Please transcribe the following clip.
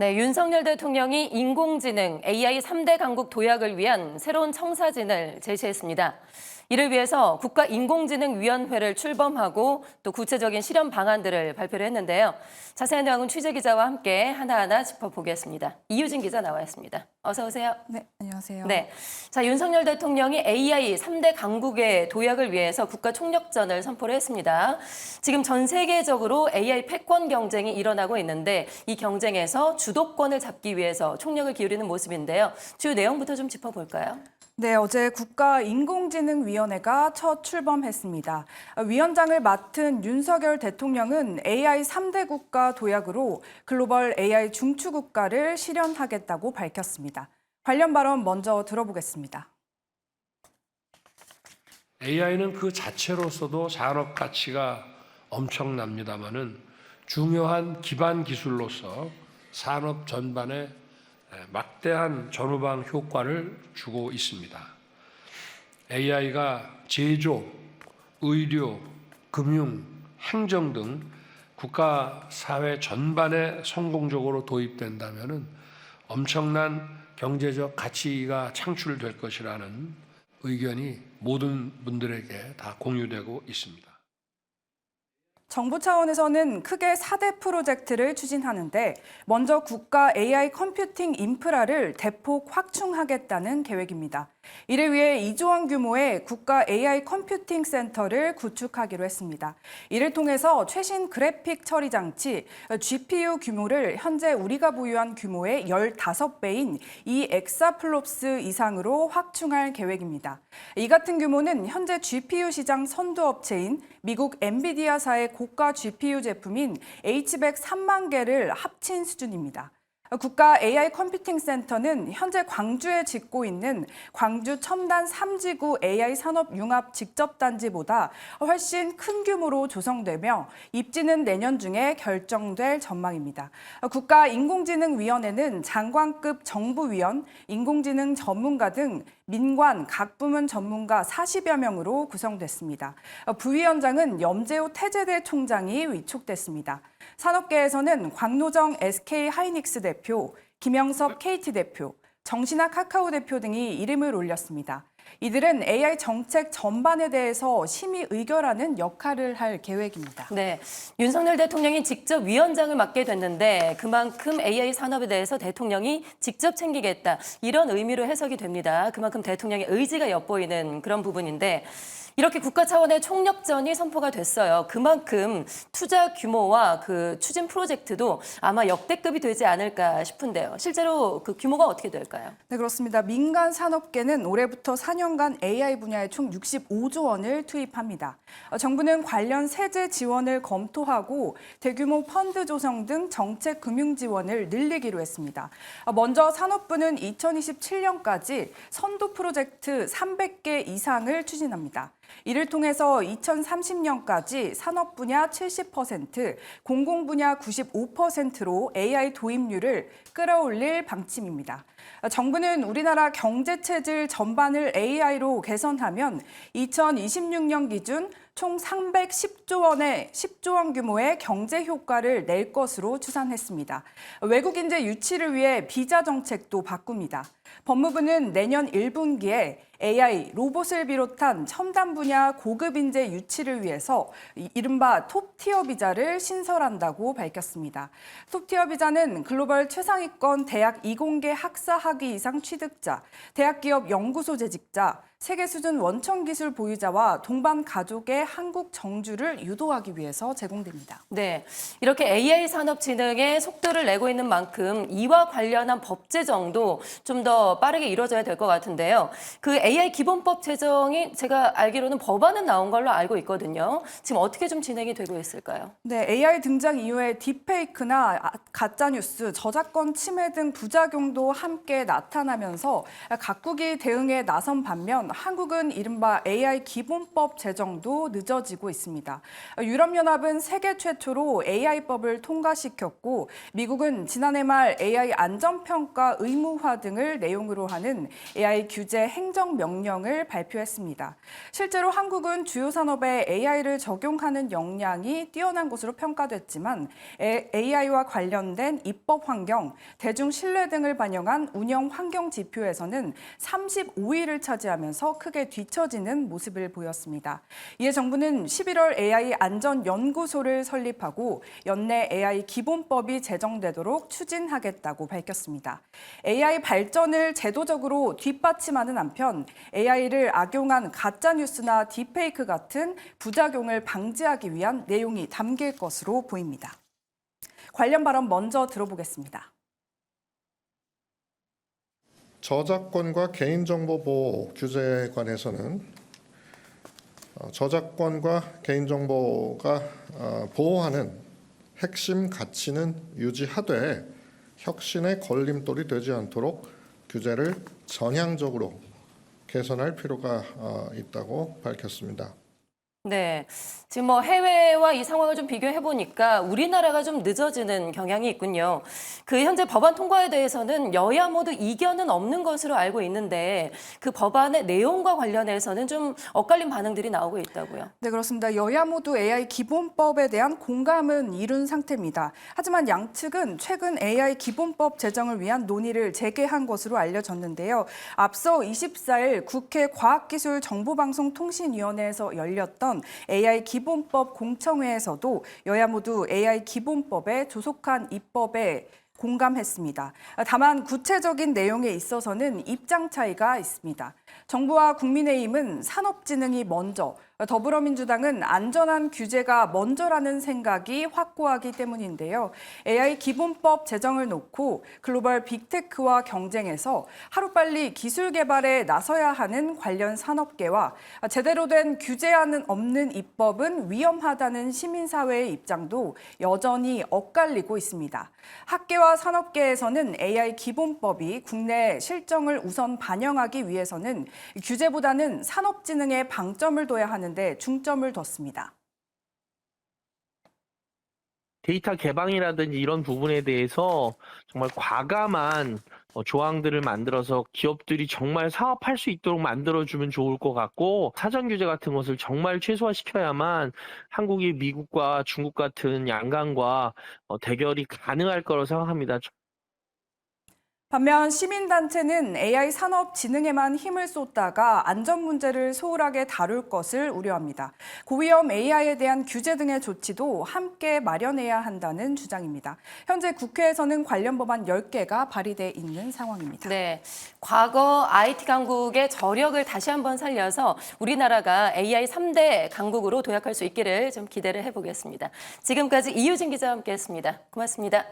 네, 윤석열 대통령이 인공지능 AI 3대 강국 도약을 위한 새로운 청사진을 제시했습니다. 이를 위해서 국가인공지능위원회를 출범하고 또 구체적인 실현 방안들을 발표를 했는데요. 자세한 내용은 취재기자와 함께 하나하나 짚어보겠습니다. 이유진 기자 나와 있습니다. 어서 오세요. 네, 안녕하세요. 네, 자 윤석열 대통령이 AI 3대 강국의 도약을 위해서 국가 총력전을 선포를 했습니다. 지금 전 세계적으로 AI 패권 경쟁이 일어나고 있는데 이 경쟁에서 주도권을 잡기 위해서 총력을 기울이는 모습인데요. 주요 내용부터 좀 짚어볼까요? 네, 어제 국가인공지능위원회가 첫 출범했습니다. 위원장을 맡은 윤석열 대통령은 AI 3대 국가 도약으로 글로벌 AI 중추국가를 실현하겠다고 밝혔습니다. 관련 발언 먼저 들어보겠습니다. AI는 그 자체로서도 산업 가치가 엄청납니다마는 중요한 기반 기술로서 산업 전반에 막대한 전후방 효과를 주고 있습니다. AI가 제조, 의료, 금융, 행정 등 국가 사회 전반에 성공적으로 도입된다면 엄청난 경제적 가치가 창출될 것이라는 의견이 모든 분들에게 다 공유되고 있습니다. 정부 차원에서는 크게 4대 프로젝트를 추진하는데 먼저 국가 AI 컴퓨팅 인프라를 대폭 확충하겠다는 계획입니다. 이를 위해 2조 원 규모의 국가 AI 컴퓨팅 센터를 구축하기로 했습니다. 이를 통해서 최신 그래픽 처리 장치 GPU 규모를 현재 우리가 보유한 규모의 15배인 이 엑사플롭스 이상으로 확충할 계획입니다. 이 같은 규모는 현재 GPU 시장 선두업체인 미국 엔비디아사의 고가 GPU 제품인 H100 3만 개를 합친 수준입니다. 국가 AI 컴퓨팅 센터는 현재 광주에 짓고 있는 광주 첨단 3지구 AI 산업 융합 직접단지보다 훨씬 큰 규모로 조성되며 입지는 내년 중에 결정될 전망입니다. 국가인공지능위원회는 장관급 정부위원, 인공지능 전문가 등 민관, 각 부문 전문가 40여 명으로 구성됐습니다. 부위원장은 염재호 태제대 총장이 위촉됐습니다. 산업계에서는 광노정 SK하이닉스 대표, 김영섭 KT 대표, 정신학 카카오 대표 등이 이름을 올렸습니다. 이들은 AI 정책 전반에 대해서 심의 의결하는 역할을 할 계획입니다. 네, 윤석열 대통령이 직접 위원장을 맡게 됐는데 그만큼 AI 산업에 대해서 대통령이 직접 챙기겠다 이런 의미로 해석이 됩니다. 그만큼 대통령의 의지가 엿보이는 그런 부분인데 이렇게 국가 차원의 총력전이 선포가 됐어요. 그만큼 투자 규모와 그 추진 프로젝트도 아마 역대급이 되지 않을까 싶은데요. 실제로 그 규모가 어떻게 될까요? 네, 그렇습니다. 민간 산업계는 올해부터 4년간 AI 분야에 총 65조 원을 투입합니다. 정부는 관련 세제 지원을 검토하고 대규모 펀드 조성 등 정책 금융 지원을 늘리기로 했습니다. 먼저 산업부는 2027년까지 선도 프로젝트 300개 이상을 추진합니다. 이를 통해서 2030년까지 산업 분야 70%, 공공 분야 95%로 AI 도입률을 끌어올릴 방침입니다. 정부는 우리나라 경제 체질 전반을 AI로 개선하면 2026년 기준 총 10조 원 규모의 경제 효과를 낼 것으로 추산했습니다. 외국 인재 유치를 위해 비자 정책도 바꿉니다. 법무부는 내년 1분기에 AI, 로봇을 비롯한 첨단 분야 고급 인재 유치를 위해서 이른바 톱티어 비자를 신설한다고 밝혔습니다. 톱티어 비자는 글로벌 최상위권 대학 이공계 학사 학위 이상 취득자, 대학 기업 연구소 재직자, 세계 수준 원천 기술 보유자와 동반 가족의 한국 정주를 유도하기 위해서 제공됩니다. 네, 이렇게 AI 산업 진흥에 속도를 내고 있는 만큼 이와 관련한 법 제정도 좀 더 빠르게 이루어져야 될 것 같은데요. 그 AI 기본법 제정이 제가 알기로는 법안은 나온 걸로 알고 있거든요. 지금 어떻게 좀 진행이 되고 있을까요? 네, AI 등장 이후에 딥페이크나 가짜뉴스, 저작권 침해 등 부작용도 함께 나타나면서 각국이 대응에 나선 반면 한국은 이른바 AI 기본법 제정도 늦어지고 있습니다. 유럽연합은 세계 최초로 AI법을 통과시켰고 미국은 지난해 말 AI 안전평가 의무화 등을 내용으로 하는 AI 규제 행정명령을 발표했습니다. 실제로 한국은 주요 산업에 AI를 적용하는 역량이 뛰어난 것으로 평가됐지만 AI와 관련된 입법 환경, 대중 신뢰 등을 반영한 운영 환경 지표에서는 35위를 차지하면서 크게 뒤처지는 모습을 보였습니다. 이에 정부는 11월 AI 안전연구소를 설립하고 연내 AI 기본법이 제정되도록 추진하겠다고 밝혔습니다. AI 발전을 제도적으로 뒷받침하는 한편 AI를 악용한 가짜뉴스나 딥페이크 같은 부작용을 방지하기 위한 내용이 담길 것으로 보입니다. 관련 발언 먼저 들어보겠습니다. 저작권과 개인정보 보호 규제에 관해서는 저작권과 개인정보가 보호하는 핵심 가치는 유지하되 혁신의 걸림돌이 되지 않도록 규제를 전향적으로 개선할 필요가 있다고 밝혔습니다. 네, 지금 뭐 해외와 이 상황을 좀 비교해 보니까 우리나라가 좀 늦어지는 경향이 있군요. 그 현재 법안 통과에 대해서는 여야 모두 이견은 없는 것으로 알고 있는데 그 법안의 내용과 관련해서는 좀 엇갈린 반응들이 나오고 있다고요. 네, 그렇습니다. 여야 모두 AI 기본법에 대한 공감은 이룬 상태입니다. 하지만 양측은 최근 AI 기본법 제정을 위한 논의를 재개한 것으로 알려졌는데요. 앞서 24일 국회 과학기술정보방송통신위원회에서 열렸던 AI 기본법 공청회에서도 여야 모두 AI 기본법의 조속한 입법에 공감했습니다. 다만 구체적인 내용에 있어서는 입장 차이가 있습니다. 정부와 국민의힘은 산업진흥이 먼저, 더불어민주당은 안전한 규제가 먼저라는 생각이 확고하기 때문인데요. AI 기본법 제정을 놓고 글로벌 빅테크와 경쟁에서 하루빨리 기술 개발에 나서야 하는 관련 산업계와 제대로 된 규제안은 없는 입법은 위험하다는 시민사회의 입장도 여전히 엇갈리고 있습니다. 학계와 산업계에서는 AI 기본법이 국내 실정을 우선 반영하기 위해서는 규제보다는 산업진흥에 방점을 둬야 하는데 중점을 뒀습니다. 데이터 개방이라든지 이런 부분에 대해서 정말 과감한 조항들을 만들어서 기업들이 정말 사업할 수 있도록 만들어주면 좋을 것 같고 사전 규제 같은 것을 정말 최소화시켜야만 한국이 미국과 중국 같은 양강과 대결이 가능할 거라고 생각합니다. 반면 시민단체는 AI 산업 진흥에만 힘을 쏟다가 안전 문제를 소홀하게 다룰 것을 우려합니다. 고위험 AI에 대한 규제 등의 조치도 함께 마련해야 한다는 주장입니다. 현재 국회에서는 관련 법안 10개가 발의돼 있는 상황입니다. 네, 과거 IT 강국의 저력을 다시 한번 살려서 우리나라가 AI 3대 강국으로 도약할 수 있기를 좀 기대를 해보겠습니다. 지금까지 이유진 기자와 함께했습니다. 고맙습니다.